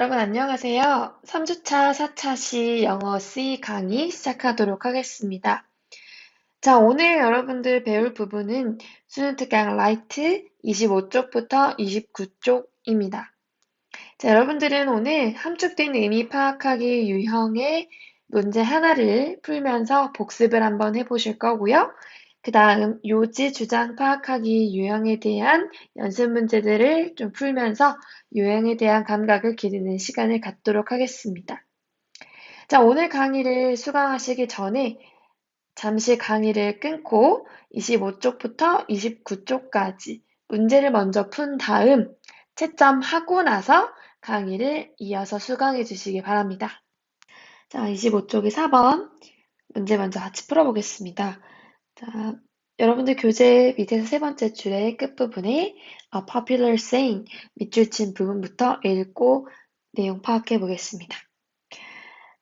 여러분 안녕하세요. 3주차 4차시 영어 C 강의 시작하도록 하겠습니다. 자, 오늘 여러분들 배울 부분은 스튜던트 강 라이트 25쪽부터 29쪽입니다. 자, 여러분들은 오늘 함축된 의미 파악하기 유형의 문제 하나를 풀면서 복습을 한번 해보실 거고요. 그 다음 요지 주장 파악하기 유형에 대한 연습 문제들을 좀 풀면서 유형에 대한 감각을 기르는 시간을 갖도록 하겠습니다. 자, 오늘 강의를 수강하시기 전에 잠시 강의를 끊고 25쪽부터 29쪽까지 문제를 먼저 푼 다음 채점하고 나서 강의를 이어서 수강해 주시기 바랍니다. 자, 25쪽의 4번 문제 먼저 같이 풀어보겠습니다. 자, 여러분들 교재 밑에서 세 번째 줄의 끝부분에 A popular saying 밑줄 친 부분부터 읽고 내용 파악해 보겠습니다.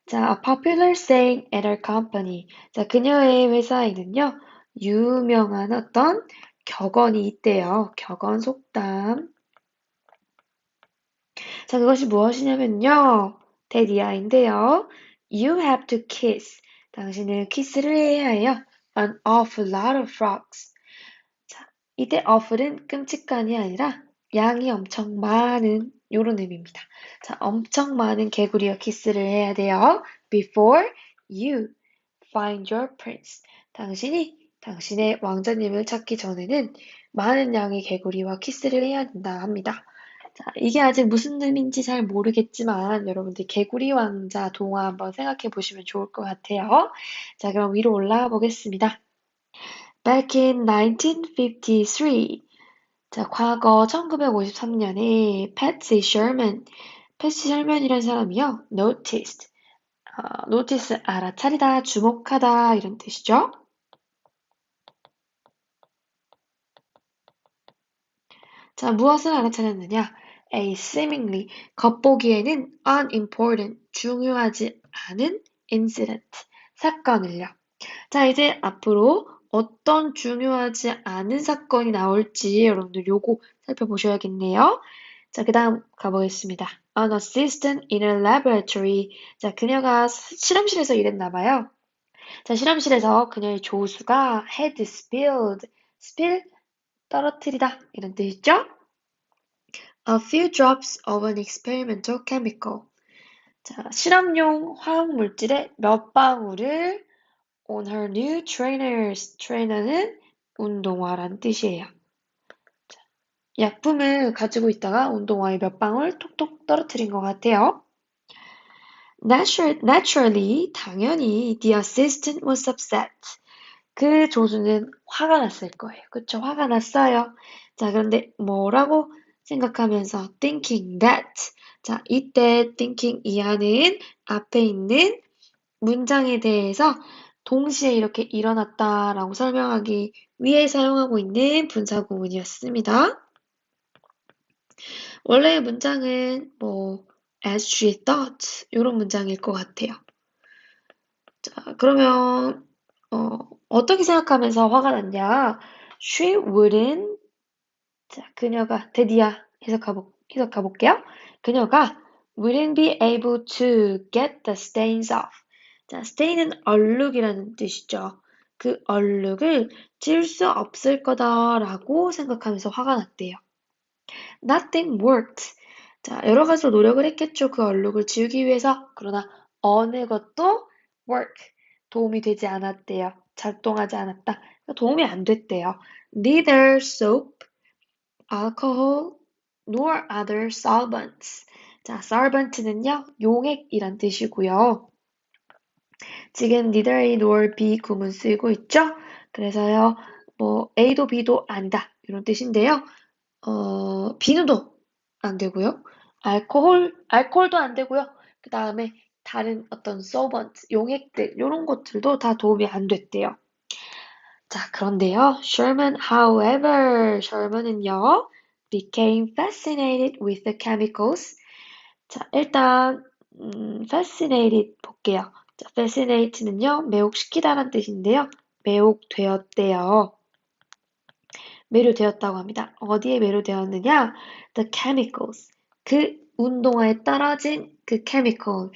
자, A popular saying at our company. 자, 그녀의 회사에는요, 유명한 어떤 격언이 있대요. 격언 속담. 자, 그것이 무엇이냐면요. 대디아인데요. You have to kiss. 당신은 키스를 해야 해요. An awful lot of frogs. 자, 이때 awful은 끔찍한이 아니라 양이 엄청 많은 요런 의미입니다. 자, 엄청 많은 개구리와 키스를 해야 돼요. Before you find your prince. 당신이 당신의 왕자님을 찾기 전에는 많은 양의 개구리와 키스를 해야 된다 합니다. 자, 이게 아직 무슨 의미인지 잘 모르겠지만 여러분들 개구리 왕자 동화 한번 생각해 보시면 좋을 것 같아요. 자, 그럼 위로 올라가 보겠습니다. Back in 1953. 자, 과거 1953년에 패티 셔먼이라는 사람이요. notice, 알아차리다, 주목하다 이런 뜻이죠. 자, 무엇을 알아차렸느냐? A seemingly, 겉보기에는 unimportant, 중요하지 않은 incident, 사건을요. 자, 이제 앞으로 어떤 중요하지 않은 사건이 나올지 여러분들 요거 살펴보셔야겠네요. 자, 그 다음 가보겠습니다. An assistant in a laboratory. 자, 그녀가 실험실에서 일했나 봐요. 자, 실험실에서 그녀의 조수가 had spilled, spill, 떨어뜨리다 이런 뜻이죠? A few drops of an experimental chemical. 자, 실험용 화학 물질의 몇 방울을 on her new trainers. trainer는 운동화란 뜻이에요. 자, 약품을 가지고 있다가 운동화에 몇 방울 톡톡 떨어뜨린 것 같아요. Naturally, 당연히 the assistant was upset. 그 조수는 화가 났을 거예요. 그쵸? 화가 났어요. 자, 그런데 뭐라고 생각하면서 thinking that. 자, 이때 thinking 이하는 앞에 있는 문장에 대해서 동시에 이렇게 일어났다라고 설명하기 위해 사용하고 있는 분사 구문이었습니다. 원래의 문장은 as she thought 이런 문장일 것 같아요. 자, 그러면 어떻게 생각하면서 화가 났냐? She wouldn't. 자, 그녀가 드디어 해석해볼게요. 그녀가 wouldn't be able to get the stains off. 자, stain은 얼룩이라는 뜻이죠. 그 얼룩을 지울 수 없을 거다라고 생각하면서 화가 났대요. Nothing worked. 자, 여러 가지로 노력을 했겠죠. 그 얼룩을 지우기 위해서. 그러나 어느 것도 work, 도움이 되지 않았대요. 작동하지 않았다. 도움이 안 됐대요. Neither soap, alcohol, nor other solvents. 자, solvent는요, 용액이란 뜻이고요. 지금 neither A nor B 구문 쓰이고 있죠? 그래서요, A도 B도 아니다. 이런 뜻인데요. 비누도 안 되고요. 알코올도 안 되고요. 그 다음에 다른 어떤 solvent, 용액들, 이런 것들도 다 도움이 안 됐대요. 자, 그런데요. Sherman은요, became fascinated with the chemicals. 자, 일단, fascinated 볼게요. 자, fascinate는요, 매혹시키다란 뜻인데요. 매혹되었대요. 매료되었다고 합니다. 어디에 매료되었느냐? The chemicals. 그 운동화에 떨어진 그 chemical,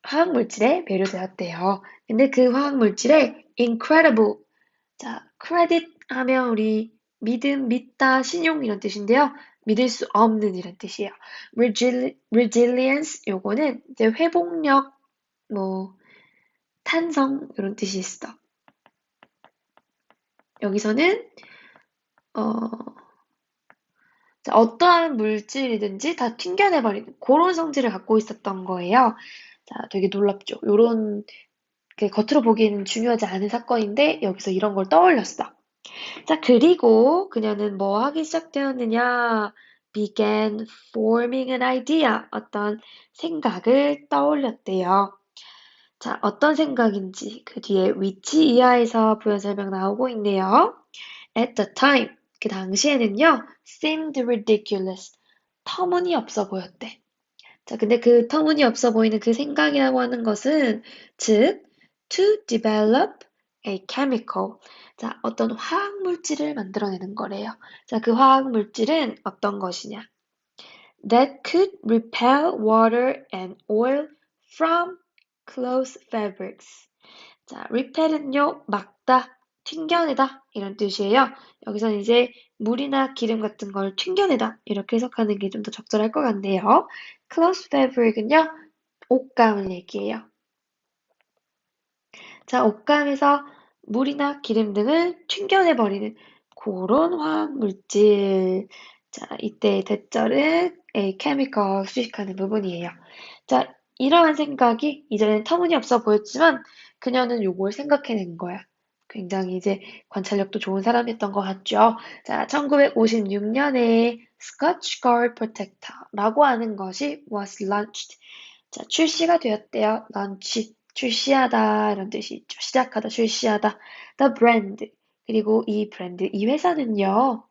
화학물질에 매료되었대요. 근데 그 화학물질에 incredible, 자, credit 하면 우리 믿음, 믿다, 신용 이런 뜻인데요. 믿을 수 없는 이런 뜻이에요. resilience 요거는 이제 회복력, 뭐 탄성 이런 뜻이 있어. 여기서는 자, 어떠한 물질이든지 다 튕겨내버리는 그런 성질을 갖고 있었던 거예요. 자, 되게 놀랍죠. 요런 겉으로 보기에는 중요하지 않은 사건인데 여기서 이런 걸 떠올렸어. 자, 그리고 그녀는 뭐 하기 시작되었느냐? began forming an idea. 어떤 생각을 떠올렸대요. 자, 어떤 생각인지 그 뒤에 위치 이하에서 부연 설명 나오고 있네요. At the time, 그 당시에는요, seemed ridiculous. 터무니없어 보였대. 자, 근데 그 터무니없어 보이는 그 생각이라고 하는 것은, 즉, to develop a chemical. 자, 어떤 화학물질을 만들어내는 거래요. 자, 그 화학물질은 어떤 것이냐? That could repel water and oil from cloth fabrics. 자, repel은요, 막다, 튕겨내다 이런 뜻이에요. 여기서는 이제 물이나 기름 같은 걸 튕겨내다 이렇게 해석하는 게 좀 더 적절할 것 같네요. cloth fabric은요, 옷감을 얘기해요. 자, 옷감에서 물이나 기름 등을 튕겨내버리는 그런 화학물질. 자, 이때 대절은 a chemical 수식하는 부분이에요. 자, 이러한 생각이 이전엔 터무니없어 보였지만 그녀는 요걸 생각해낸 거야. 굉장히 이제 관찰력도 좋은 사람이었던 것 같죠. 자, 1956년에 Scotch Guard Protector라고 하는 것이 was launched. 자, 출시가 되었대요. launch, 출시하다 이런 뜻이 있죠. 시작하다, 출시하다. The brand, 그리고 이 브랜드, 이 회사는요.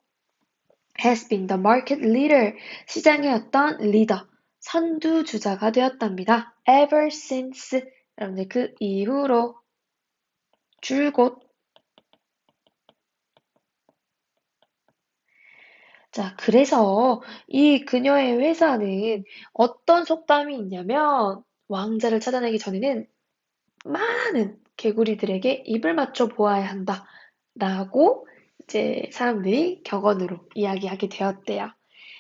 has been the market leader, 시장의 어떤 리더, 선두주자가 되었답니다. ever since, 여러분들 그 이후로 줄곧. 자, 그래서 이 그녀의 회사는 어떤 속담이 있냐면 왕자를 찾아내기 전에는 많은 개구리들에게 입을 맞춰 보아야 한다. 라고 이제 사람들이 격언으로 이야기하게 되었대요.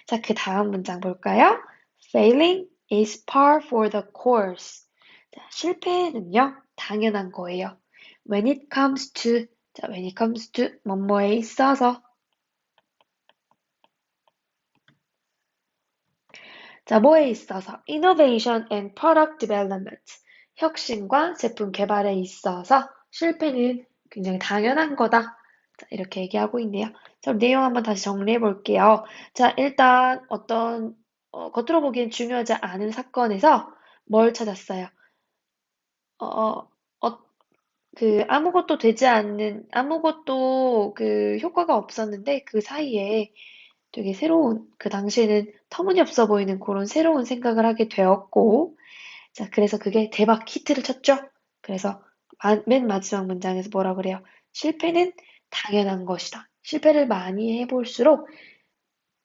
자, 그 다음 문장 볼까요? Failing is par for the course. 자, 실패는요, 당연한 거예요. When it comes to, 자, when it comes to 뭐뭐에 있어서. 자, 뭐에 있어서? Innovation and product development. 혁신과 제품 개발에 있어서 실패는 굉장히 당연한 거다. 자, 이렇게 얘기하고 있네요. 자, 내용 한번 다시 정리해 볼게요. 자, 일단 겉으로 보기엔 중요하지 않은 사건에서 뭘 찾았어요? 어, 어, 어, 아무것도 되지 않는, 아무것도 효과가 없었는데 그 사이에 되게 새로운, 그 당시에는 터무니없어 보이는 그런 새로운 생각을 하게 되었고, 자, 그래서 그게 대박 히트를 쳤죠? 그래서 맨 마지막 문장에서 뭐라 그래요? 실패는 당연한 것이다. 실패를 많이 해볼수록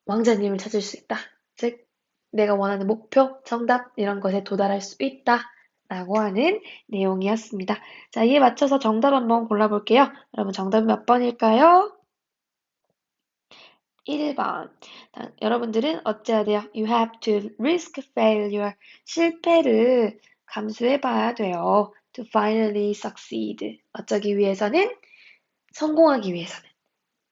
왕자님을 찾을 수 있다. 즉, 내가 원하는 목표, 정답, 이런 것에 도달할 수 있다. 라고 하는 내용이었습니다. 자, 이에 맞춰서 정답 한번 골라볼게요. 여러분, 정답이 몇 번일까요? 1번. 여러분들은 어찌해야 돼요? You have to risk failure. 실패를 감수해 봐야 돼요. To finally succeed. 어쩌기 위해서는, 성공하기 위해서는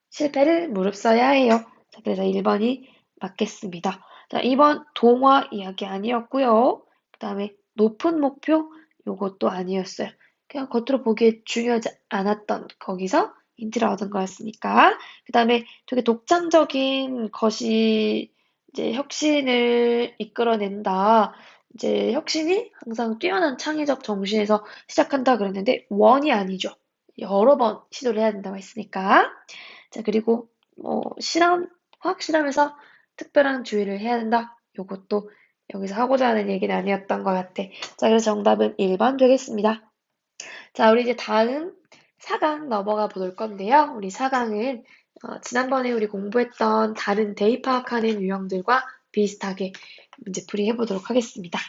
실패를 무릅써야 해요. 자, 그래서 1번이 맞겠습니다. 자, 2번 동화 이야기 아니었고요. 그 다음에 높은 목표 요것도 아니었어요. 그냥 겉으로 보기에 중요하지 않았던 거기서 힌트를 얻은 거였으니까. 그 다음에 되게 독창적인 것이 이제 혁신을 이끌어낸다. 이제 혁신이 항상 뛰어난 창의적 정신에서 시작한다 그랬는데 원이 아니죠. 여러 번 시도를 해야 된다고 했으니까. 자, 그리고 화학 실험에서 특별한 주의를 해야 된다. 요것도 여기서 하고자 하는 얘기는 아니었던 것 같아. 자, 그래서 정답은 1번 되겠습니다. 자, 우리 이제 다음 4강 넘어가 볼 건데요. 우리 4강은 지난번에 우리 공부했던 다른 대의 파악하는 유형들과 비슷하게 문제풀이 해보도록 하겠습니다.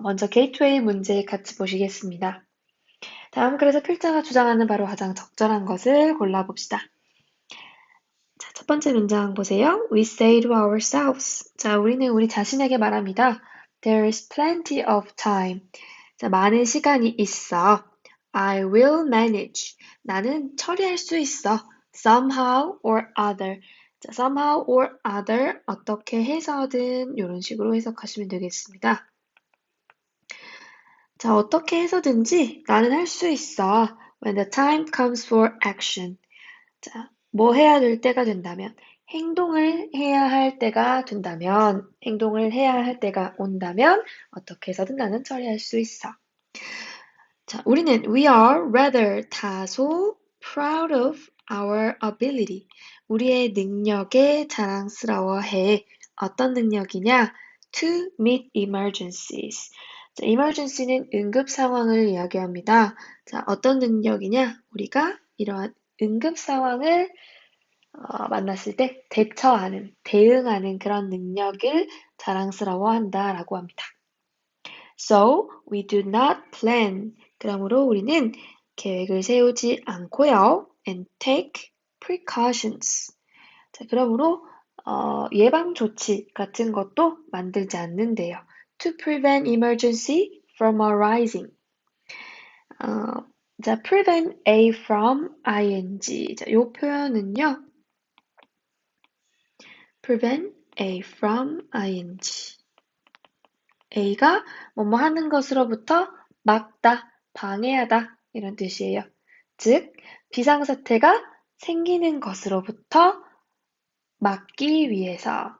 먼저 게이트웨이 문제 같이 보시겠습니다. 다음 글에서 필자가 주장하는 바로 가장 적절한 것을 골라봅시다. 자, 첫 번째 문장 보세요. We say to ourselves. 자, 우리는 우리 자신에게 말합니다. There is plenty of time. 자, 많은 시간이 있어. I will manage. 나는 처리할 수 있어. Somehow or other. 자, somehow or other 어떻게 해서든 이런 식으로 해석하시면 되겠습니다. 자, 어떻게 해서든지 나는 할 수 있어. When the time comes for action. 자, 뭐 해야 될 때가 된다면, 행동을 해야 할 때가 된다면, 행동을 해야 할 때가 온다면 어떻게 해서든 나는 처리할 수 있어. 자, 우리는 we are rather 다소 proud of our ability. 우리의 능력에 자랑스러워해. 어떤 능력이냐? To meet emergencies. 자, emergency는 응급 상황을 이야기합니다. 자, 어떤 능력이냐? 우리가 이러한 응급 상황을 만났을 때 대처하는, 대응하는 그런 능력을 자랑스러워한다라고 합니다. So, we do not plan. 그러므로 우리는 계획을 세우지 않고요. And take precautions. 자, 그러므로 예방 조치 같은 것도 만들지 않는데요. To prevent emergency from arising. 자, prevent A from ing. 자, 요 표현은요. prevent A from ing. A가 뭐뭐 하는 것으로부터 막다, 방해하다 이런 뜻이에요. 즉, 비상사태가 생기는 것으로부터 막기 위해서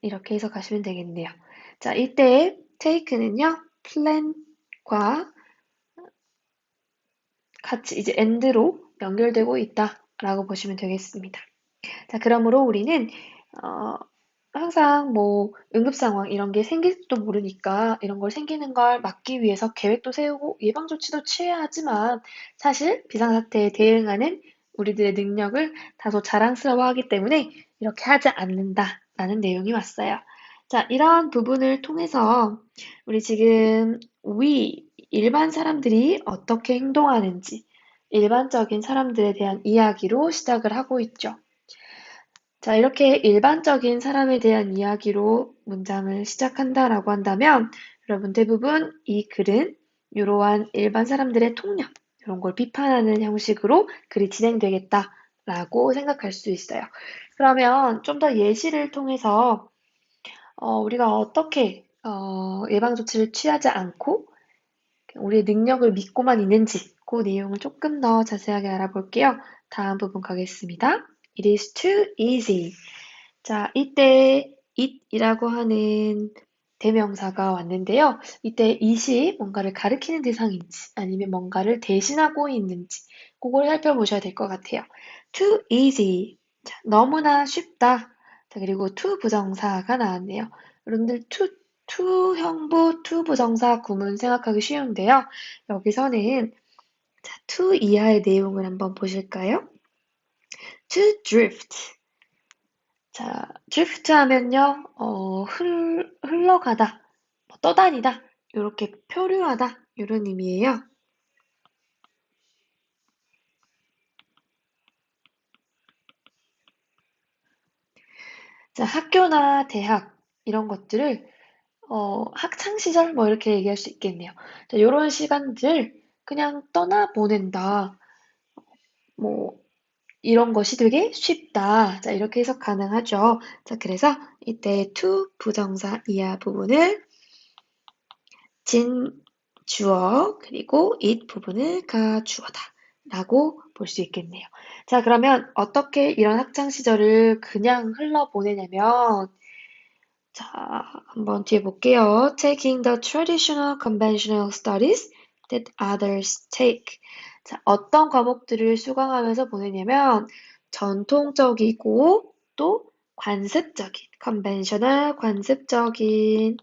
이렇게 해석하시면 되겠네요. 자, 이때 take는요, plan과 같이 이제 and로 연결되고 있다라고 보시면 되겠습니다. 자, 그러므로 우리는 항상 뭐 응급 상황 이런 게 생길지도 모르니까 이런 걸 생기는 걸 막기 위해서 계획도 세우고 예방 조치도 취해야 하지만 사실 비상사태에 대응하는 우리들의 능력을 다소 자랑스러워하기 때문에 이렇게 하지 않는다라는 내용이 왔어요. 자, 이러한 부분을 통해서 우리 지금 일반 사람들이 어떻게 행동하는지 일반적인 사람들에 대한 이야기로 시작을 하고 있죠. 자, 이렇게 일반적인 사람에 대한 이야기로 문장을 시작한다라고 한다면 여러분 대부분 이 글은 이러한 일반 사람들의 통념, 이런 걸 비판하는 형식으로 글이 진행되겠다라고 생각할 수 있어요. 그러면 좀 더 예시를 통해서 우리가 어떻게 예방 조치를 취하지 않고 우리의 능력을 믿고만 있는지 그 내용을 조금 더 자세하게 알아볼게요. 다음 부분 가겠습니다. It is too easy. 자, 이때 it이라고 하는 대명사가 왔는데요. 이때 it이 뭔가를 가리키는 대상인지 아니면 뭔가를 대신하고 있는지 그걸 살펴보셔야 될 것 같아요. too easy. 자, 너무나 쉽다. 자, 그리고 to 부정사가 나왔네요. 여러분들 to 형부, to 부정사 구문 생각하기 쉬운데요. 여기서는 자, to 이하의 내용을 한번 보실까요? to drift. 자, drift 하면요, 흘러가다, 떠다니다, 이렇게 표류하다, 이런 의미예요. 자, 학교나 대학, 이런 것들을, 학창시절, 뭐 이렇게 얘기할 수 있겠네요. 자, 이런 시간들 그냥 떠나보낸다. 뭐, 이런 것이 되게 쉽다. 자, 이렇게 해석 가능하죠. 자, 그래서 이때 to 부정사 이하 부분을 진 주어 그리고 it 부분을 가주어다 라고 볼 수 있겠네요. 자, 그러면 어떻게 이런 학창 시절을 그냥 흘러보내냐면 자, 한번 뒤에 볼게요. Taking the traditional conventional studies that others take. 자, 어떤 과목들을 수강하면서 보내냐면 전통적이고 또 관습적인, conventional, 관습적인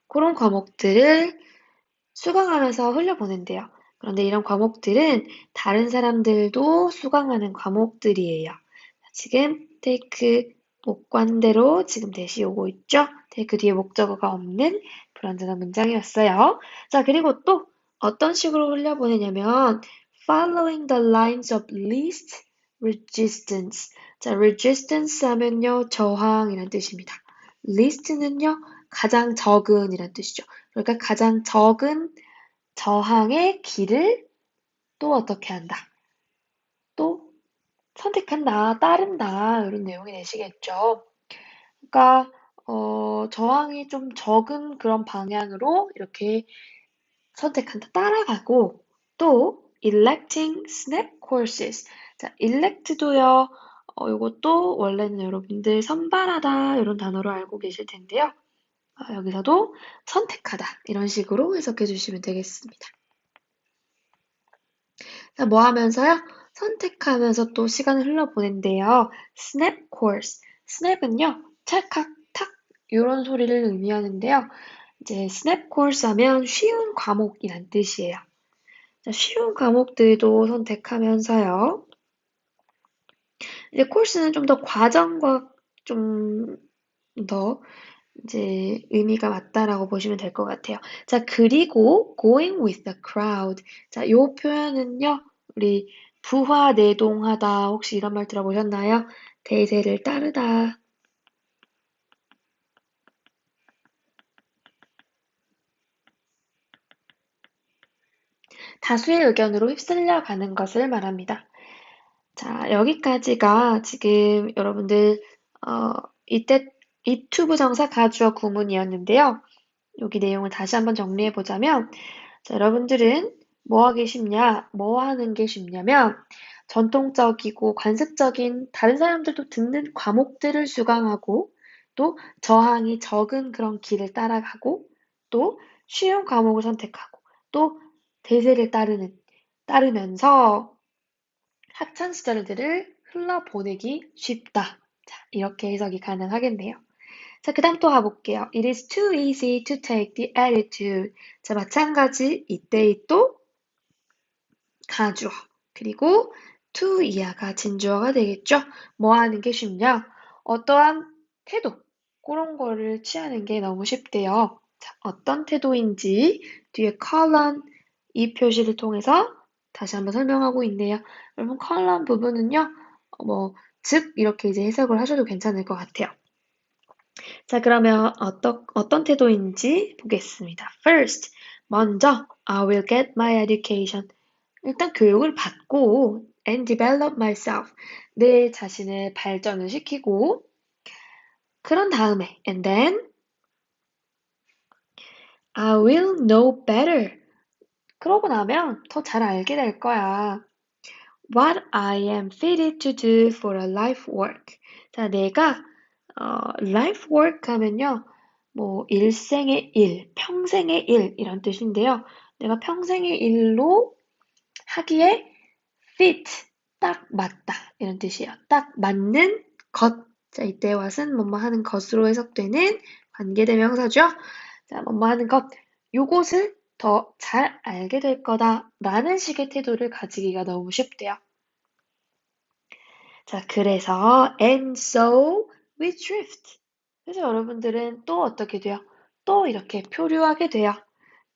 그런 과목들을 수강하면서 흘려보낸대요. 그런데 이런 과목들은 다른 사람들도 수강하는 과목들이에요. 지금 take 목관대로 지금 대시 오고 있죠? take 뒤에 목적어가 없는 불완전한 문장이었어요. 자, 그리고 또 어떤 식으로 흘려보내냐면 following the lines of least resistance. 자, resistance 하면요, 저항이란 뜻입니다. least는요, 가장 적은 이란 뜻이죠. 그러니까 가장 적은 저항의 길을 또 어떻게 한다? 또 선택한다, 따른다, 이런 내용이 되시겠죠. 그러니까, 저항이 좀 적은 그런 방향으로 이렇게 선택한다, 따라가고, 또, electing snap courses. 자, elect도요, 이것도 원래는 여러분들 선발하다, 이런 단어로 알고 계실 텐데요. 여기서도 선택하다, 이런 식으로 해석해 주시면 되겠습니다. 자, 뭐 하면서요? 선택하면서 또 시간을 흘려보낸대요. snap course. snap은요, 찰칵, 탁, 이런 소리를 의미하는데요. 이제 snap course 하면 쉬운 과목이란 뜻이에요. 자, 쉬운 과목들도 선택하면서요. 이제 코र्스는 좀 더 과정과 좀 더 이제 의미가 맞다라고 보시면 될 것 같아요. 자, 그리고 going with the crowd. 자, 요 표현은요, 우리 부화내동하다. 혹시 이런 말 들어보셨나요? 대세를 따르다. 다수의 의견으로 휩쓸려 가는 것을 말합니다. 자, 여기까지가 지금 여러분들, 이때 이투부 정사 가주어 구문이었는데요. 여기 내용을 다시 한번 정리해 보자면, 자, 여러분들은 뭐 하기 쉽냐? 뭐 하는 게 쉽냐면, 전통적이고 관습적인 다른 사람들도 듣는 과목들을 수강하고, 또 저항이 적은 그런 길을 따라가고, 또 쉬운 과목을 선택하고, 또 대세를 따르면서 학창 시절들을 흘러보내기 쉽다. 자, 이렇게 해석이 가능하겠네요. 자, 그 다음 또 가볼게요. It is too easy to take the attitude. 자, 마찬가지 이때의 또 가주어. 그리고 to 이하가 진주어가 되겠죠? 뭐 하는 게 쉽냐? 어떠한 태도, 그런 거를 취하는 게 너무 쉽대요. 자, 어떤 태도인지 뒤에 colon 이 표시를 통해서 다시 한번 설명하고 있네요. 여러분 colon 부분은요, 즉 이렇게 이제 해석을 하셔도 괜찮을 것 같아요. 자, 그러면 어떤 태도인지 보겠습니다. First, 먼저, I will get my education. 일단 교육을 받고, and develop myself. 내 자신을 발전을 시키고, 그런 다음에, and then, I will know better. 그러고 나면 더 잘 알게 될 거야. What I am fitted to do for a life work. 자, 내가 life work 하면요. 뭐 일생의 일, 평생의 일 이런 뜻인데요. 내가 평생의 일로 하기에 fit, 딱 맞다 이런 뜻이에요. 딱 맞는 것. 자, 이때 what은 뭐뭐 하는 것으로 해석되는 관계대명사죠. 자, 뭐뭐 하는 것. 요것을 더 잘 알게 될 거다라는 식의 태도를 가지기가 너무 쉽대요. 자, 그래서 and so we drift. 그래서 여러분들은 또 어떻게 돼요? 또 이렇게 표류하게 돼요.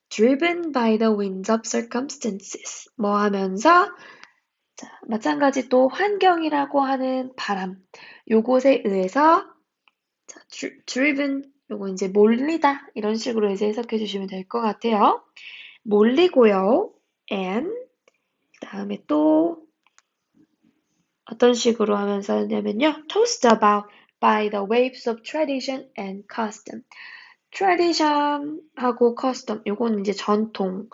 driven by the winds of circumstances. 뭐 하면서 자, 마찬가지 또 환경이라고 하는 바람. 요것에 의해서 자, driven 요거 이제 몰리다 이런 식으로 이제 해석해 주시면 될 것 같아요. 몰리고요. and 그다음에 또 어떤 식으로 하면서 하냐면요. tossed about by the waves of tradition and custom. tradition하고 custom, 요건 이제 전통,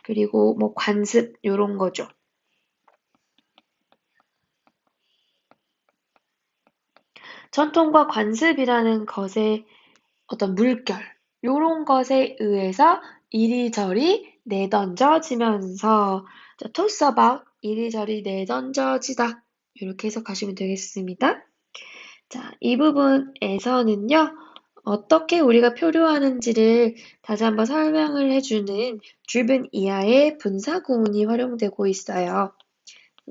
그리고 뭐 관습, 요런 거죠. 전통과 관습이라는 것의 어떤 물결, 요런 것에 의해서 이리저리 내던져지면서 자, toss about, 이리저리 내던져지다. 이렇게 해석하시면 되겠습니다. 자, 이 부분에서는요, 어떻게 우리가 표류하는지를 다시 한번 설명을 해주는 driven 이하의 분사구문이 활용되고 있어요.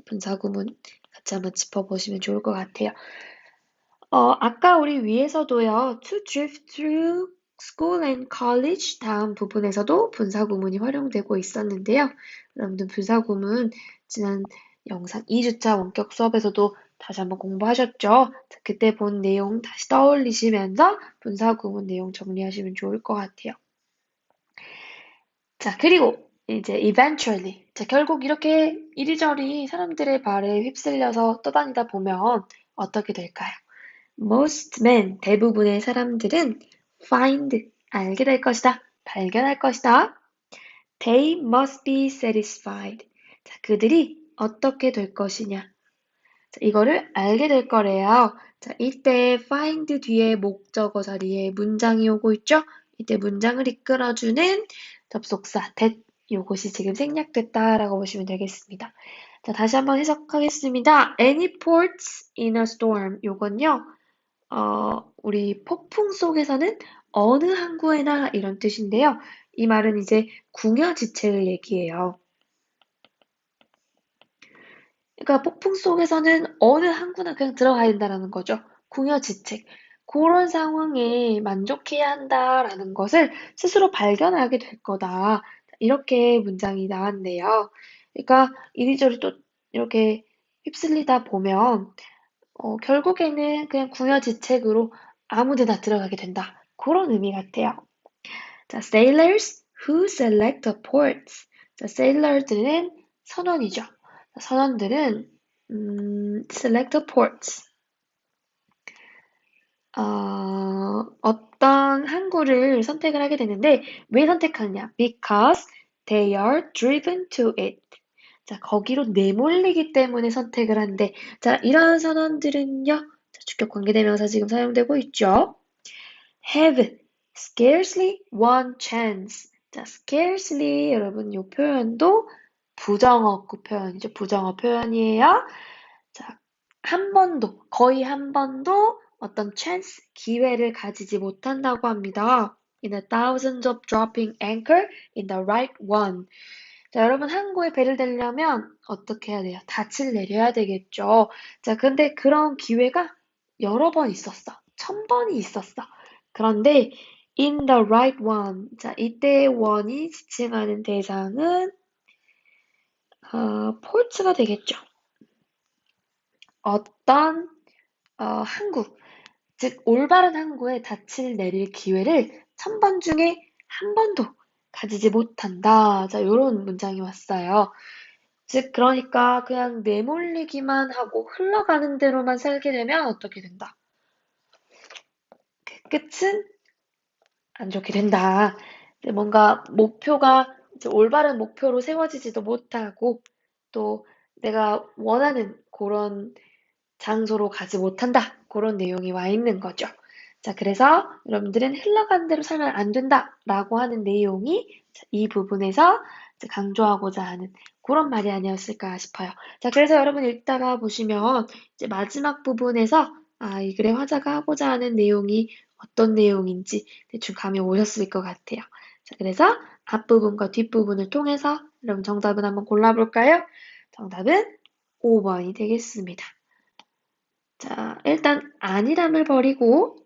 분사구문 같이 한번 짚어보시면 좋을 것 같아요. 아까 우리 위에서도요, to drive through school and college 다음 부분에서도 분사구문이 활용되고 있었는데요. 여러분들 분사구문 지난 영상 2주차 원격 수업에서도 다시 한번 공부하셨죠? 자, 그때 본 내용 다시 떠올리시면서 분사구문 내용 정리하시면 좋을 것 같아요. 자, 그리고 이제 eventually. 자, 결국 이렇게 이리저리 사람들의 발에 휩쓸려서 떠다니다 보면 어떻게 될까요? Most men, 대부분의 사람들은 find, 알게 될 것이다, 발견할 것이다. They must be satisfied. 자, 그들이 어떻게 될 것이냐. 자, 이거를 알게 될 거래요. 자, 이때 find 뒤에 목적어 자리에 문장이 오고 있죠? 이때 문장을 이끌어주는 접속사 that 요것이 지금 생략됐다라고 보시면 되겠습니다. 자, 다시 한번 해석하겠습니다. Any ports in a storm. 요건요. 우리 폭풍 속에서는 어느 항구에나 이런 뜻인데요. 이 말은 이제 궁여지책을 얘기해요. 그러니까 폭풍 속에서는 어느 항구나 그냥 들어가야 된다라는 거죠. 궁여지책. 그런 상황에 만족해야 한다라는 것을 스스로 발견하게 될 거다. 이렇게 문장이 나왔네요. 그러니까 이리저리 또 이렇게 휩쓸리다 보면 결국에는 그냥 궁여지책으로 아무 데나 들어가게 된다. 그런 의미 같아요. 자, sailors who select the ports. 자, sailor들은 선원이죠. 선원들은 select the ports. 어떤 항구를 선택을 하게 되는데 왜 선택하느냐? Because they are driven to it. 자, 거기로 내몰리기 때문에 선택을 한대. 자, 이런 선언들은요. 자, 주격 관계대명사 지금 사용되고 있죠. have scarcely one chance. 자, scarcely 여러분 이 표현도 부정어구 표현이죠. 부정어 표현이에요. 자, 한 번도, 거의 한 번도 어떤 chance, 기회를 가지지 못한다고 합니다. In the thousands of dropping anchor in the right one. 자, 여러분 항구에 배를 대려면 어떻게 해야 돼요? 닻을 내려야 되겠죠. 자, 근데 그런 기회가 여러 번 있었어. 1000번이 있었어. 그런데 in the right one. 자, 이때의 one이 지칭하는 대상은 폴츠가 되겠죠. 어떤 항구, 즉 올바른 항구에 닻을 내릴 기회를 1000번 중에 한 번도 가지지 못한다. 자, 요런 문장이 왔어요. 즉, 그러니까 그냥 내몰리기만 하고 흘러가는 대로만 살게 되면 어떻게 된다? 그 끝은 안 좋게 된다. 뭔가 목표가 이제 올바른 목표로 세워지지도 못하고 또 내가 원하는 그런 장소로 가지 못한다. 그런 내용이 와 있는 거죠. 자, 그래서 여러분들은 흘러가는 대로 살면 안 된다라고 하는 내용이 이 부분에서 강조하고자 하는 그런 말이 아니었을까 싶어요. 자, 그래서 여러분 읽다가 보시면 이제 마지막 부분에서 이 글의 화자가 하고자 하는 내용이 어떤 내용인지 대충 감이 오셨을 것 같아요. 자, 그래서 앞부분과 뒷부분을 통해서 여러분 정답은 한번 골라볼까요? 정답은 5번이 되겠습니다. 자, 일단 안일함을 버리고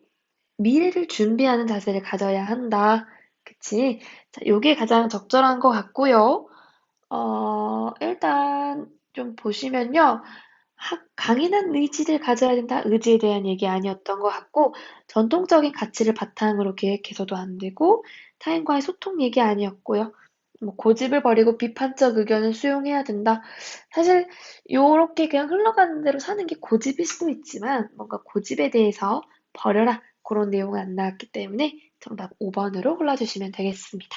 미래를 준비하는 자세를 가져야 한다. 그치? 자, 요게 가장 적절한 것 같고요. 일단 좀 보시면요. 강인한 의지를 가져야 된다. 의지에 대한 얘기 아니었던 것 같고, 전통적인 가치를 바탕으로 계획해서도 안 되고, 타인과의 소통 얘기 아니었고요. 뭐 고집을 버리고 비판적 의견을 수용해야 된다. 사실 요렇게 그냥 흘러가는 대로 사는 게 고집일 수도 있지만 뭔가 고집에 대해서 버려라 그런 내용은 안 나왔기 때문에 정답 5번으로 골라주시면 되겠습니다.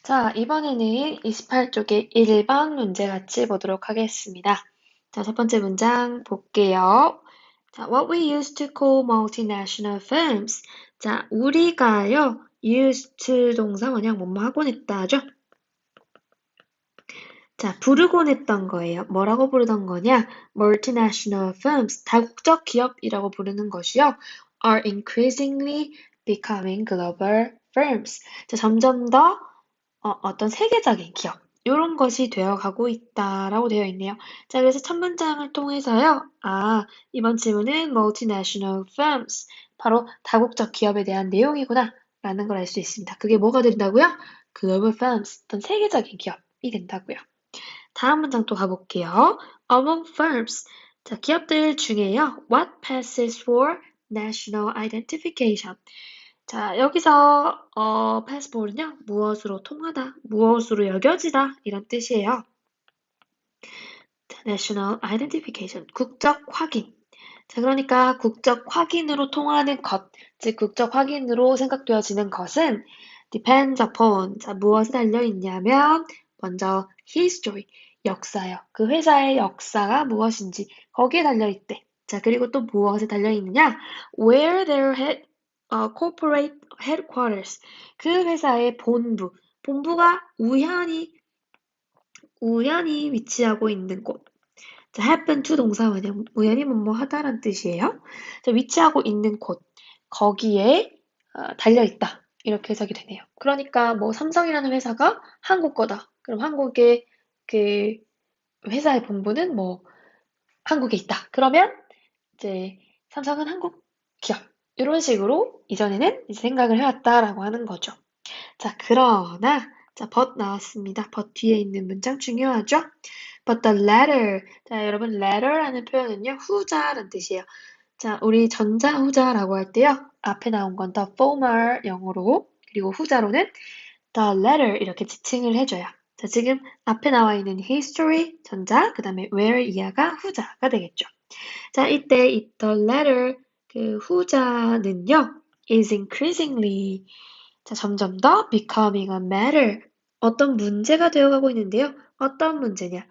자, 이번에는 28쪽의 1번 문제 같이 보도록 하겠습니다. 자, 첫 번째 문장 볼게요. 자, what we used to call multinational firms. 자, 우리가요, used 동사 원형 뭐뭐 하곤 했다죠? 자, 부르곤 했던 거예요. 뭐라고 부르던 거냐? Multinational firms, 다국적 기업이라고 부르는 것이요. Are increasingly becoming global firms. 자, 점점 더 어떤 세계적인 기업, 이런 것이 되어가고 있다라고 되어 있네요. 자, 그래서 첫 문장을 통해서요. 이번 질문은 multinational firms, 바로 다국적 기업에 대한 내용이구나 라는 걸 알 수 있습니다. 그게 뭐가 된다고요? global firms, 어떤 세계적인 기업이 된다고요. 다음 문장 또 가볼게요. Among firms, 자, 기업들 중에요. What passes for national identification? 자, 여기서 passport은요, 무엇으로 통하다, 무엇으로 여겨지다 이런 뜻이에요. 자, national identification, 국적 확인. 자, 그러니까 국적 확인으로 통하는 것, 즉 국적 확인으로 생각되어지는 것은 depends upon, 자, 무엇에 달려 있냐면 먼저 history, 역사요. 그 회사의 역사가 무엇인지 거기에 달려 있대. 자, 그리고 또 무엇에 달려 있느냐? Where their corporate headquarters, 그 회사의 본부가 우연히 위치하고 있는 곳. 자, happen to 동사원이요. 우연히 뭐뭐 하다란 뜻이에요. 자, 위치하고 있는 곳, 거기에 달려있다. 이렇게 해석이 되네요. 그러니까 뭐 삼성이라는 회사가 한국 거다. 그럼 한국의 그 회사의 본부는 뭐 한국에 있다. 그러면 이제 삼성은 한국 기업. 이런 식으로 이전에는 이제 생각을 해왔다라고 하는 거죠. 자, 그러나 자, but 나왔습니다. but 뒤에 있는 문장 중요하죠? But the latter. 자, 여러분, latter라는 표현은요, 후자라는 뜻이에요. 자, 우리 전자후자라고 할 때요, 앞에 나온 건 the former 영어로, 그리고 후자로는 the latter 이렇게 지칭을 해줘요. 자, 지금 앞에 나와 있는 history, 전자, 그 다음에 where 이하가 후자가 되겠죠. 자, 이때 이 the latter, 그 후자는요, is increasingly, 자, 점점 더 becoming a matter, 어떤 문제가 되어가고 있는데요. 어떤 문제냐?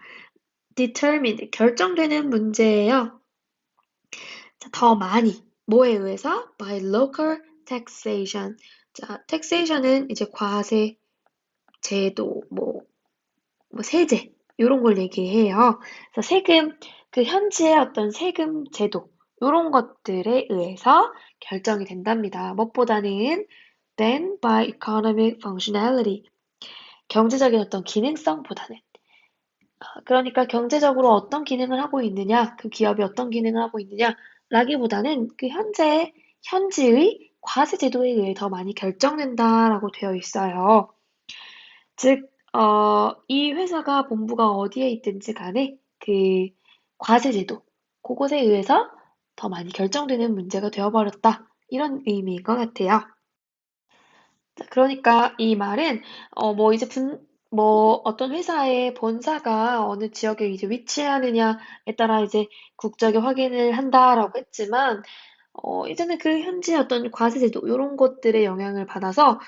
determined, 결정되는 문제예요. 자, 더 많이, 뭐에 의해서? by local taxation. 자, taxation은 이제 과세, 제도, 뭐 세제, 이런 걸 얘기해요. 그래서 세금, 그 현지의 어떤 세금 제도, 이런 것들에 의해서 결정이 된답니다. 무엇보다는 than by economic functionality. 경제적인 어떤 기능성보다는. 그러니까 경제적으로 어떤 기능을 하고 있느냐, 그 기업이 어떤 기능을 하고 있느냐, 라기보다는 그 현지의 과세 제도에 의해 더 많이 결정된다라고 되어 있어요. 즉, 이 회사가 본부가 어디에 있든지 간에 그 과세 제도, 그것에 의해서 더 많이 결정되는 문제가 되어버렸다. 이런 의미인 것 같아요. 자, 그러니까 이 말은 뭐 이제 뭐 어떤 회사의 본사가 어느 지역에 이제 위치하느냐에 따라 이제 국적의 확인을 한다라고 했지만 이제는 그 현지의 어떤 과세제도 이런 것들의 영향을 받아서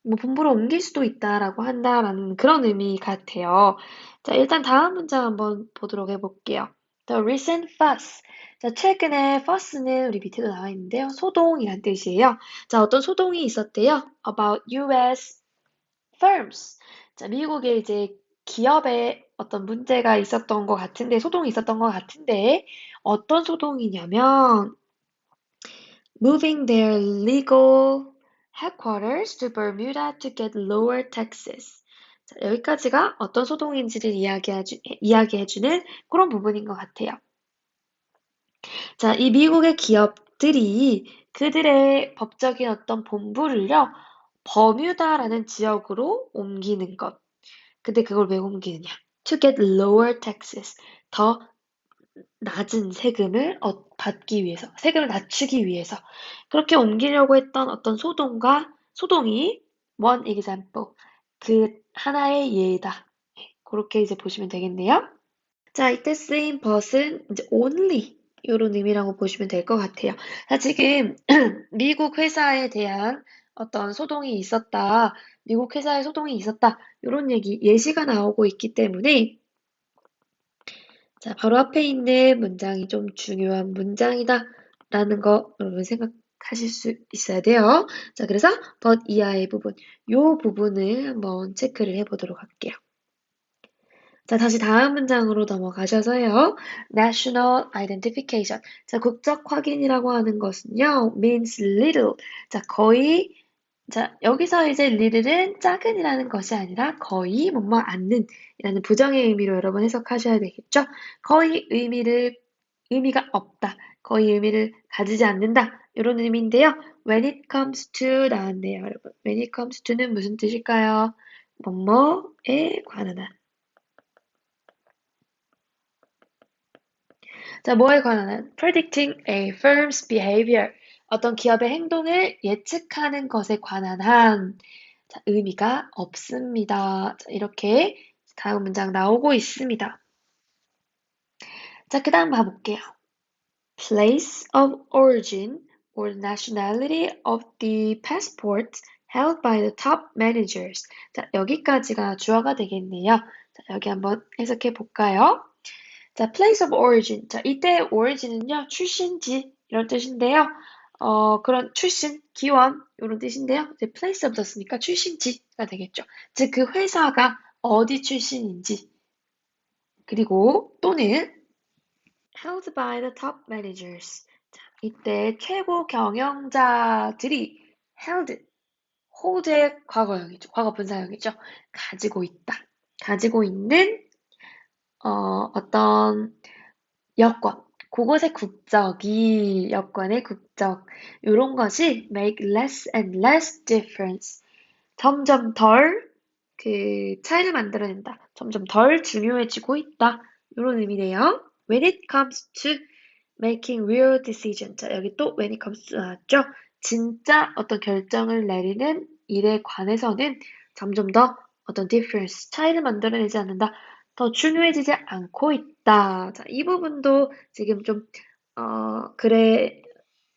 뭐 본부로 옮길 수도 있다라고 한다라는 그런 의미 같아요. 자, 일단 다음 문장 한번 보도록 해볼게요. The recent fuss. 자, 최근에 fuss는 우리 밑에도 나와 있는데요. 소동이란 뜻이에요. 자, 어떤 소동이 있었대요. About US firms. 자, 미국의 이제 기업에 어떤 문제가 있었던 것 같은데, 소동이 있었던 것 같은데, 어떤 소동이냐면, moving their legal headquarters to Bermuda to get lower taxes. 자, 여기까지가 어떤 소동인지를 이야기해주는 그런 부분인 것 같아요. 자, 이 미국의 기업들이 그들의 법적인 어떤 본부를요, 버뮤다라는 지역으로 옮기는 것. 근데 그걸 왜 옮기느냐? To get lower taxes. 더 낮은 세금을 받기 위해서, 세금을 낮추기 위해서. 그렇게 옮기려고 했던 어떤 소동이 one example. 그 하나의 예다. 그렇게 이제 보시면 되겠네요. 자, 이때 쓰인 but은 이제 only 이런 의미라고 보시면 될 것 같아요. 자, 지금 미국 회사에 대한 어떤 소동이 있었다, 미국 회사의 소동이 있었다, 이런 예시가 나오고 있기 때문에 자, 바로 앞에 있는 문장이 좀 중요한 문장이다 라는 거 여러분 생각하실 수 있어야 돼요. 자, 그래서 but 이하의 부분, 요 부분을 한번 체크를 해보도록 할게요. 자, 다시 다음 문장으로 넘어가셔서요. National identification. 자, 국적 확인이라고 하는 것은요, means little. 자, 거의, 자, 여기서 이제 little은 작은이라는 것이 아니라 거의 뭐뭐 않는 이라는 부정의 의미로 여러분 해석하셔야 되겠죠? 거의 의미가 없다. 거의 의미를 가지지 않는다. 이런 의미인데요. When it comes to 나왔네요, 여러분. When it comes to는 무슨 뜻일까요? 뭐뭐에 관한 한. 자, 뭐에 관한 한? Predicting a firm's behavior. 어떤 기업의 행동을 예측하는 것에 관한 한. 자, 의미가 없습니다. 자, 이렇게 다음 문장 나오고 있습니다. 자, 그 다음 봐볼게요. Place of origin or nationality of the passports held by the top managers. 자, 여기까지가 주어가 되겠네요. 자, 여기 한번 해석해 볼까요? 자, place of origin. 자, 이때 origin은요, 출신지 이런 뜻인데요. 그런 출신, 기원 이런 뜻인데요. 이제 place of 였으니까 출신지가 되겠죠. 즉, 그 회사가 어디 출신인지 그리고 또는 held by the top managers. 자, 이때 최고 경영자들이 held, hold의 과거형이죠. 과거 분사형이죠. 가지고 있다. 가지고 있는 어떤 여권, 그곳의 국적이, 여권의 국적, 이런 것이 make less and less difference. 점점 덜 차이를 만들어낸다. 점점 덜 중요해지고 있다. 이런 의미네요. When it comes to making real decision. 자, 여기 또 when it comes to 나왔죠? 진짜 어떤 결정을 내리는 일에 관해서는 점점 더 어떤 difference, 차이를 만들어내지 않는다. 더 중요해지지 않고 있다. 자, 이 부분도 지금 좀, 그래,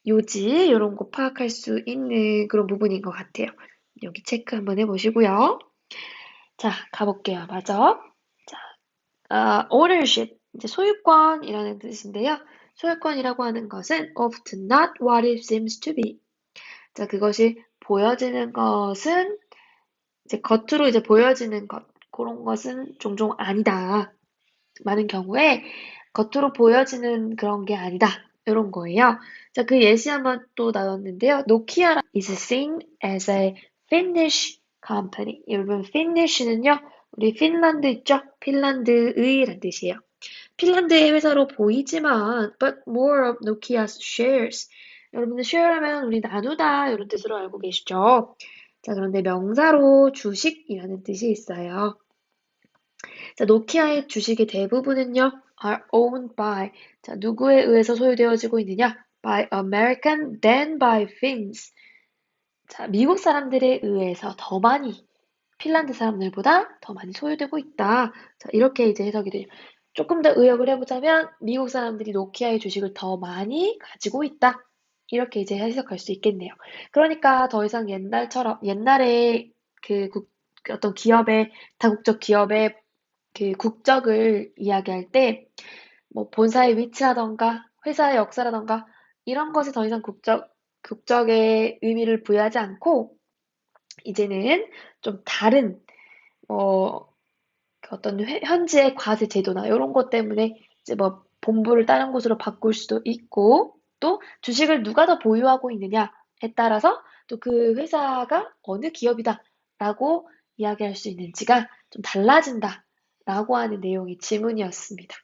요지, 이런 거 파악할 수 있는 그런 부분인 것 같아요. 여기 체크 한번 해보시고요. 자, 가볼게요. 맞아. 자, ownership, 이제 소유권이라는 뜻인데요. 소유권이라고 하는 것은 often not what it seems to be. 자, 그것이 보여지는 것은 이제 겉으로 이제 보여지는 것, 그런 것은 종종 아니다. 많은 경우에 겉으로 보여지는 그런 게 아니다. 이런 거예요. 자, 그 예시 한번 또 나눴는데요. 노키아 is seen as a Finnish company. 여러분, Finish는요, 우리 핀란드 있죠? 핀란드의란 뜻이에요. 핀란드의 회사로 보이지만, but more of Nokia's shares. 여러분들 share하면 우리 나누다 이런 뜻으로 알고 계시죠? 자, 그런데 명사로 주식이라는 뜻이 있어요. 자, 노키아의 주식의 대부분은요, are owned by. 자, 누구에 의해서 소유되어지고 있느냐? By American, then by Finns. 자, 미국 사람들에 의해서 더 많이, 핀란드 사람들보다 더 많이 소유되고 있다. 자, 이렇게 이제 해석이 돼요. 조금 더 의역을 해보자면, 미국 사람들이 노키아의 주식을 더 많이 가지고 있다. 이렇게 이제 해석할 수 있겠네요. 그러니까 더 이상 옛날에 어떤 기업의, 다국적 기업의 그 국적을 이야기할 때, 뭐 본사의 위치라던가 회사의 역사라던가 이런 것에 더 이상 국적의 의미를 부여하지 않고 이제는 좀 다른 그 어떤 현지의 과세 제도나 이런 것 때문에 이제 뭐 본부를 다른 곳으로 바꿀 수도 있고 또 주식을 누가 더 보유하고 있느냐에 따라서 또 그 회사가 어느 기업이다라고 이야기할 수 있는지가 좀 달라진다라고 하는 내용의 질문이었습니다.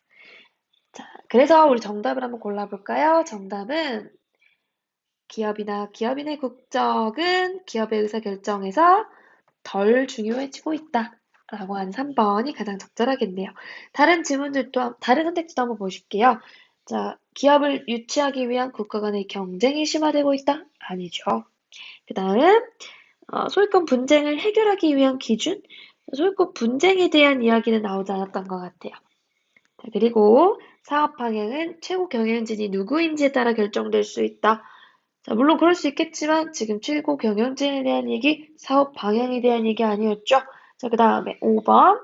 자, 그래서 우리 정답을 한번 골라볼까요? 정답은 기업이나 기업인의 국적은 기업의 의사결정에서 덜 중요해지고 있다. 라고 하는 3번이 가장 적절하겠네요. 다른 선택지도 한번 보실게요. 자, 기업을 유치하기 위한 국가 간의 경쟁이 심화되고 있다? 아니죠. 그 다음, 소유권 분쟁을 해결하기 위한 기준? 소유권 분쟁에 대한 이야기는 나오지 않았던 것 같아요. 자, 그리고 사업 방향은 최고 경영진이 누구인지에 따라 결정될 수 있다. 자, 물론 그럴 수 있겠지만 지금 최고 경영진에 대한 얘기, 사업 방향에 대한 얘기 아니었죠? 자, 그 다음에 5번.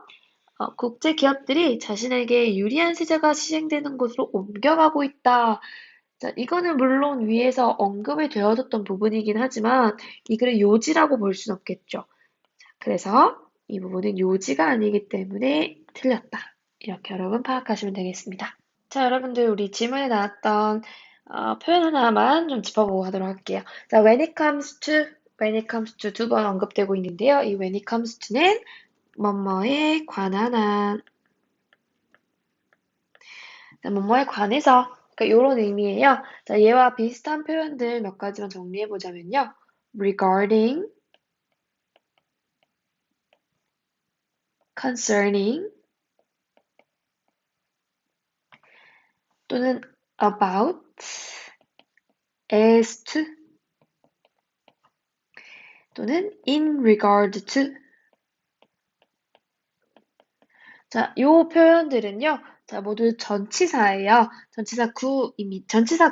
국제 기업들이 자신에게 유리한 세제가 시행되는 곳으로 옮겨가고 있다. 자, 이거는 물론 위에서 언급이 되어졌던 부분이긴 하지만 이 글의 요지라고 볼 순 없겠죠. 자, 그래서 이 부분은 요지가 아니기 때문에 틀렸다. 이렇게 여러분 파악하시면 되겠습니다. 자, 여러분들 우리 지문에 나왔던 표현 하나만 좀 짚어보고 가도록 할게요. 자, when it comes to 두 번 언급되고 있는데요. 이 when it comes to는 뭐뭐에 관한 한, 뭐뭐에 관해서, 그러니까 이런 의미예요. 자, 얘와 비슷한 표현들 몇 가지만 정리해보자면요. regarding, concerning, 또는 about, as to, 또는 in regard to. 자, 요 표현들은요. 자, 모두 전치사예요. 전치사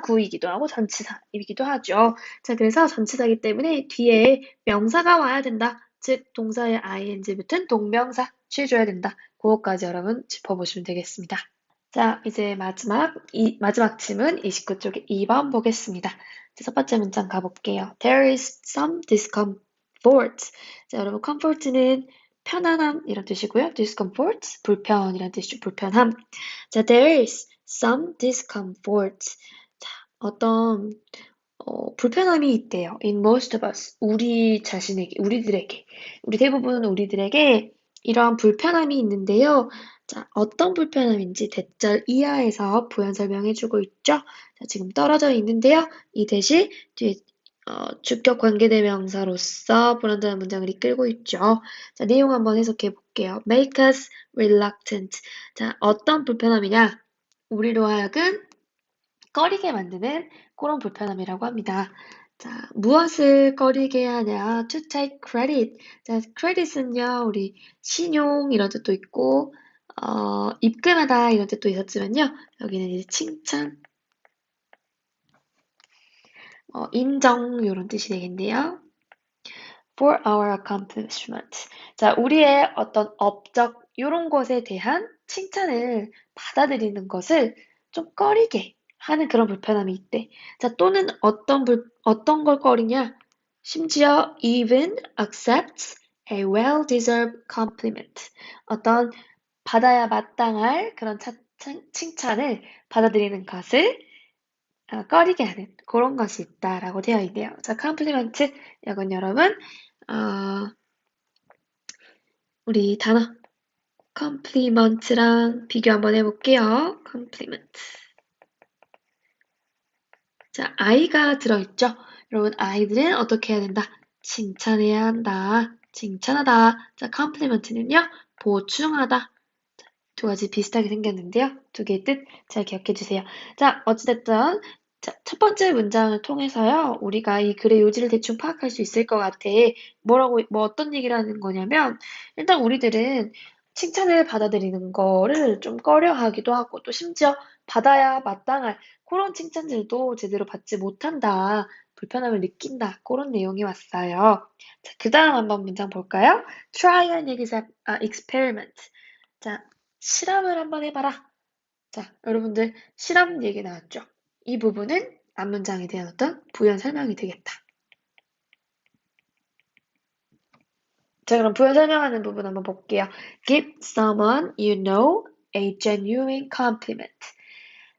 구이기도 하고 전치사이기도 하죠. 자, 그래서 전치사이기 때문에 뒤에 명사가 와야 된다. 즉, 동사의 ing 붙은 동명사 취해줘야 된다. 그것까지 여러분 짚어보시면 되겠습니다. 자, 이제 마지막 질문 29쪽에 2번 보겠습니다. 자, 첫 번째 문장 가볼게요. There is some discomfort. 자, 여러분, comfort는 편안함 이런 뜻이고요. discomfort, 불편 이런 뜻이죠. 불편함. 자, there is some discomfort. 자, 어떤 불편함이 있대요. In most of us. 우리 대부분 우리들에게 이러한 불편함이 있는데요. 자, 어떤 불편함인지 대절 이하에서 부연 설명해주고 있죠. 자, 지금 떨어져 있는데요. 이 대신 뒤에 주격 관계대명사로서 불완전한 문장을 이끌고 있죠. 자, 내용 한번 해석해 볼게요. Make us reluctant. 자, 어떤 불편함이냐? 우리로 하여금 꺼리게 만드는 그런 불편함이라고 합니다. 자, 무엇을 꺼리게 하냐? To take credit. 자, credit은요, 우리 신용 이런 뜻도 있고, 입금하다 이런 뜻도 있었지만요. 여기는 이제 칭찬, 인정 이런 뜻이 되겠네요. For our accomplishment. 자, 우리의 어떤 업적 이런 것에 대한 칭찬을 받아들이는 것을 좀 꺼리게 하는 그런 불편함이 있대. 자, 또는 어떤 걸 꺼리냐? 심지어 even accept a well-deserved compliment. 어떤 받아야 마땅할 그런 칭찬을 받아들이는 것을 꺼리게 하는 그런 것이 있다라고 되어 있네요. 자, 컴플리먼트 이건 여러분 우리 단어 compliment랑 비교 한번 해볼게요. compliment. 자, I가 들어있죠? 여러분, 아이들은 어떻게 해야 된다? 칭찬해야 한다. 칭찬하다. 자, compliment는요, 보충하다. 두 가지 비슷하게 생겼는데요. 두 개의 뜻 잘 기억해 주세요. 자, 어찌됐든, 자, 첫 번째 문장을 통해서요, 우리가 이 글의 요지를 대충 파악할 수 있을 것 같아. 어떤 얘기를 하는 거냐면, 일단 우리들은 칭찬을 받아들이는 거를 좀 꺼려 하기도 하고, 또 심지어 받아야 마땅할 그런 칭찬들도 제대로 받지 못한다. 불편함을 느낀다. 그런 내용이 왔어요. 자, 그 다음 한번 문장 볼까요? Try an experiment. 자, 실험을 한번 해봐라. 자, 여러분들 실험 얘기 나왔죠? 이 부분은 앞문장에 대한 어떤 부연 설명이 되겠다. 자, 그럼 부연 설명하는 부분 한번 볼게요. Give someone you know a genuine compliment.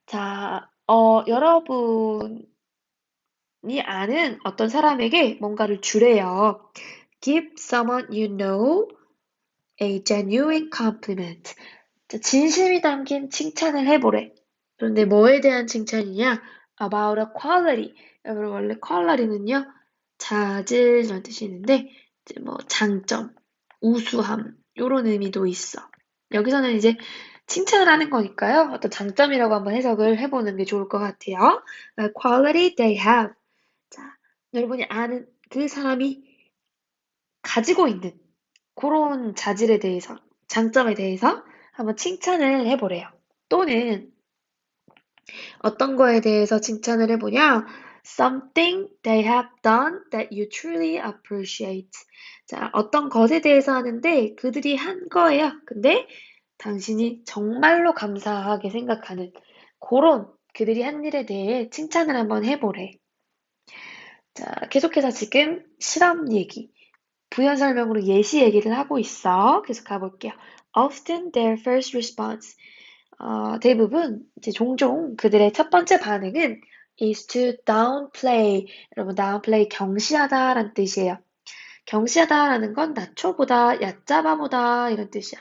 자, 여러분이 아는 어떤 사람에게 뭔가를 주래요. Give someone you know a genuine compliment. 자, 진심이 담긴 칭찬을 해보래. 그런데 뭐에 대한 칭찬이냐? About a quality. 여러분 원래 quality는요, 자질이라는 뜻이 있는데 이제 뭐 장점, 우수함 이런 의미도 있어. 여기서는 이제 칭찬을 하는 거니까요. 어떤 장점이라고 한번 해석을 해보는 게 좋을 것 같아요. Quality they have. 자, 여러분이 아는 그 사람이 가지고 있는 그런 자질에 대해서, 장점에 대해서 한번 칭찬을 해보래요. 또는 어떤 거에 대해서 칭찬을 해보냐? Something they have done that you truly appreciate. 자, 어떤 것에 대해서 하는데 그들이 한 거예요. 근데 당신이 정말로 감사하게 생각하는 그런 그들이 한 일에 대해 칭찬을 한번 해보래. 자, 계속해서 지금 실험 얘기, 부연 설명으로 예시 얘기를 하고 있어. 계속 가볼게요. Often their first response. 대부분, 이제 종종 그들의 첫 번째 반응은 is to downplay. 여러분, downplay 경시하다라는 뜻이에요. 경시하다라는 건 낮춰보다, 얕잡아보다 이런 뜻이야.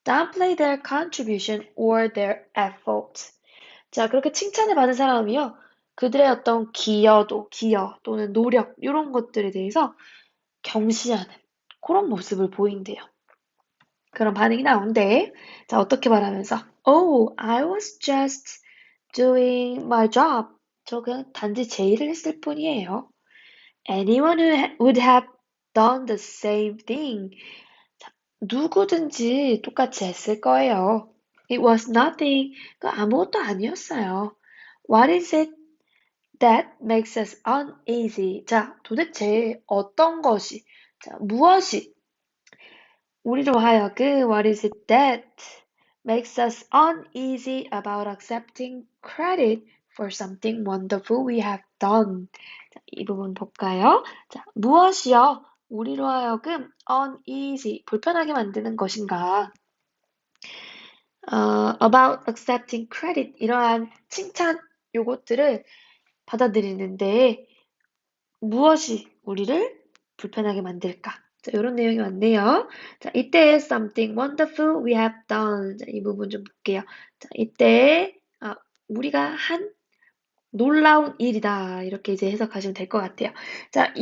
Downplay their contribution or their effort. 자, 그렇게 칭찬을 받은 사람이요. 그들의 어떤 기여 또는 노력 이런 것들에 대해서 경시하는 그런 모습을 보인대요. 그런 반응이 나온대. 자, 어떻게 말하면서 Oh, I was just doing my job. 저 그냥 단지 제 일을 했을 뿐이에요. Anyone would have done the same thing. 자, 누구든지 똑같이 했을 거예요. It was nothing. 그 아무것도 아니었어요. What is it that makes us uneasy? 자, 도대체 어떤 것이, 자, 무엇이 우리로 하여금 what is it that makes us uneasy about accepting credit for something wonderful we have done? 자, 이 부분 볼까요? 자, 무엇이요? 우리로 하여금 uneasy, 불편하게 만드는 것인가? About accepting credit, 이러한 칭찬 요것들을 받아들이는데 무엇이 우리를 불편하게 만들까? 자, 이런 내용이 왔네요. 자, 이때 something wonderful we have done. 자, 이 부분 좀 볼게요. 자, 이때 우리가 한 놀라운 일이다. 이렇게 이제 해석하시면 될 것 같아요. 자,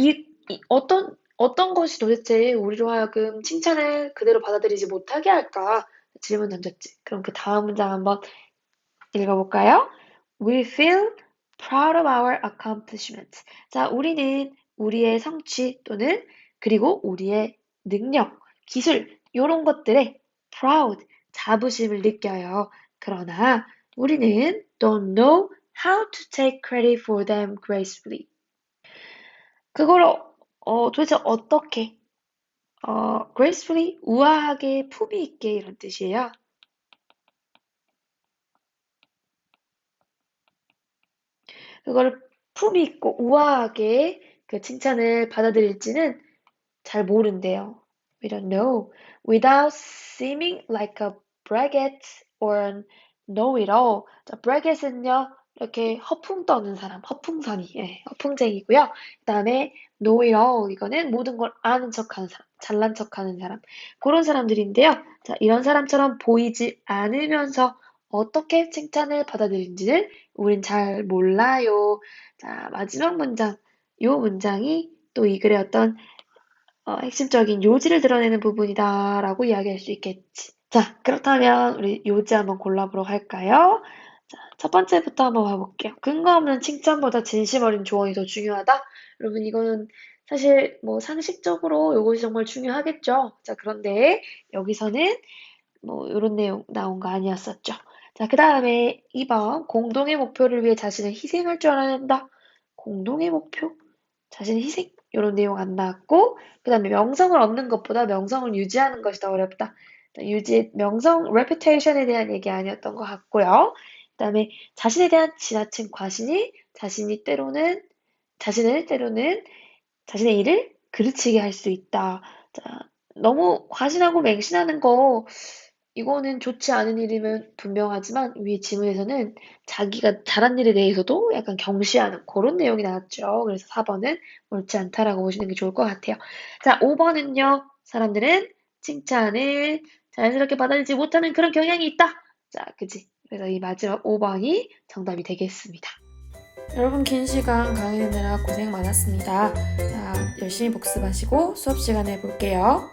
어떤 것이 도대체 우리로 하여금 칭찬을 그대로 받아들이지 못하게 할까? 질문 던졌지. 그럼 그 다음 문장 한번 읽어볼까요? We feel proud of our accomplishments. 자, 우리는 우리의 성취 또는 그리고 우리의 능력, 기술, 이런 것들에 proud, 자부심을 느껴요. 그러나 우리는 don't know how to take credit for them gracefully. 그걸 도대체 어떻게 gracefully, 우아하게, 품위 있게 이런 뜻이에요. 그거를 품위 있고 우아하게 그 칭찬을 받아들일지는 잘 모른대요. We don't know. Without seeming like a braggart or an know-it-all. 자, braggart은요, 이렇게 허풍 떠는 사람, 허풍선이, 예, 허풍쟁이고요. 그 다음에 know-it-all, 이거는 모든 걸 아는 척하는 사람, 잘난 척하는 사람. 그런 사람들인데요. 자, 이런 사람처럼 보이지 않으면서 어떻게 칭찬을 받아들인지를 우린 잘 몰라요. 자, 마지막 문장. 요 문장이 또 이 글의 어떤 핵심적인 요지를 드러내는 부분이다라고 이야기할 수 있겠지. 자, 그렇다면 우리 요지 한번 골라보러 갈까요? 자, 첫 번째부터 한번 봐볼게요. 근거 없는 칭찬보다 진심 어린 조언이 더 중요하다? 여러분, 이거는 사실 뭐 상식적으로 이것이 정말 중요하겠죠. 자, 그런데 여기서는 뭐 이런 내용 나온 거 아니었었죠. 자, 그 다음에 2번 공동의 목표를 위해 자신을 희생할 줄 알아야 한다. 공동의 목표? 자신의 희생? 이런 내용 안 나왔고 그 다음에 명성을 얻는 것보다 명성을 유지하는 것이 더 어렵다. 명성, reputation에 대한 얘기 아니었던 것 같고요. 그 다음에 자신에 대한 지나친 과신이 자신을 때로는 자신의 일을 그르치게 할 수 있다. 자, 너무 과신하고 맹신하는 거 이거는 좋지 않은 일이면 분명하지만 위에 지문에서는 자기가 잘한 일에 대해서도 약간 경시하는 그런 내용이 나왔죠. 그래서 4번은 옳지 않다라고 보시는 게 좋을 것 같아요. 자, 5번은요. 사람들은 칭찬을 자연스럽게 받아들이지 못하는 그런 경향이 있다. 자, 그지? 그래서 이 마지막 5번이 정답이 되겠습니다. 여러분 긴 시간 강의 듣느라 고생 많았습니다. 자, 열심히 복습하시고 수업 시간에 볼게요.